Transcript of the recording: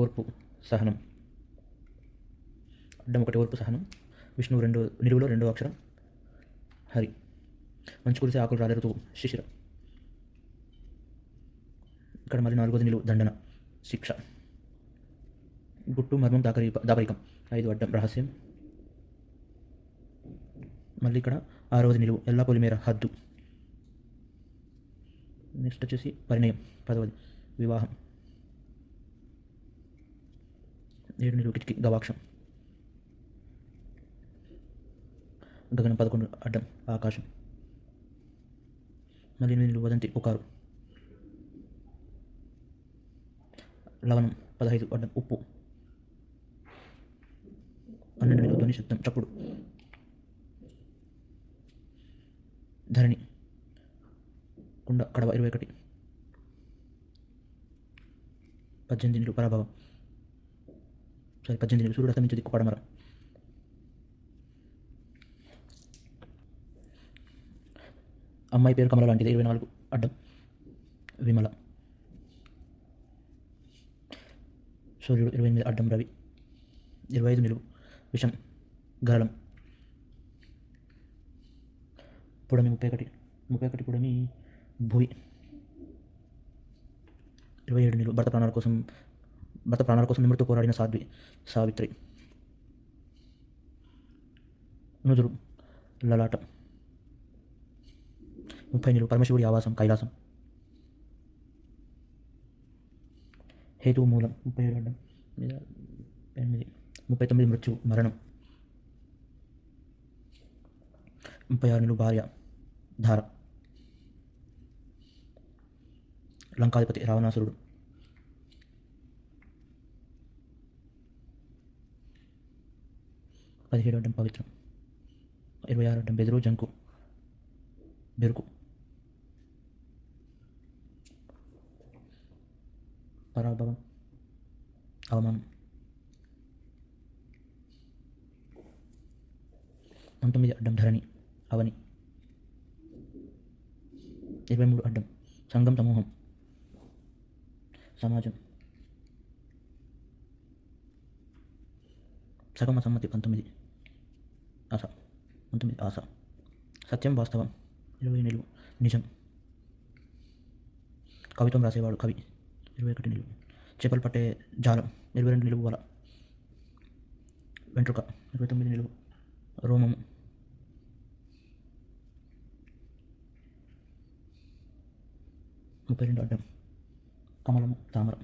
ఓర్పు సహనం. అడ్డం ఒకటి ఓర్పు సహనం. విష్ణువు నిలువులో రెండో అక్షరం హరి. మంచు కురిసే ఆకులు రాలే ఋతువు శిశిర. ఇక్కడ మళ్ళీ నాలుగోది నిలువు దండన శిక్ష. గుట్టు మర్మం దాపరికం 5 అడ్డం రహస్యం. మళ్ళీ ఇక్కడ 6వది నిలువు ఎల్లా పొలిమేర హద్దు. నెక్స్ట్ వచ్చేసి పరిణయం 10వది వివాహం. 7 నిలువు కిటికీ గవాక్షం. గగనం 11 అడ్డం ఆకాశం. మళ్ళీ 8 నిలువు వదంతి పుకారు. లవణం 15 అడ్డం ఉప్పు. 12 నిలువు ధ్వని శబ్దం చప్పుడు. ధరణి కుండ కడవ 21. 18 నిలువు పరాభవం. 18 నిలువు సూర్యుడు అస్తమించే దిక్కు పడమర. అమ్మాయి పేరు కమల లాంటిది 24 అడ్డం విమల. సూర్యుడు 28 అడ్డం రవి. 25 నిలువు విషం గరళం. పుడమి 31 పుడమి భూమి. 27 నిలువు భర్త ప్రాణాల కోసం నిమృతో పోరాడిన సావిత్రి. నుదురు లలాటం. 30 నిలువు పరమశివుడి ఆవాసం కైలాసం. హేతువు మూలం 37 అడ్డం 8. 39 మృత్యు మరణం. 36 నిలువు భార్య ధార. లంకాధిపతి రావణాసురుడు. 17 అడ్డం పవిత్రం. 26 అడ్డం బెదురు జంకు బెరుకు. పరాభవం అవమానం. 19 అడ్డం ధరణి అవని. 23 అడ్డం సంఘం సమూహం సమాజం. సగమ సమ్మతి 19 ఆశ. సత్యం వాస్తవం 20 నిలువు నిజం. కవిత్వం రాసేవాడు కవి 21 నిలువు. చేపలు పట్టే జాలం 22 నిలువు వల. వెంట్రుక 29 నిలువు రోమము. 32 అడ్డం కమలము తామర.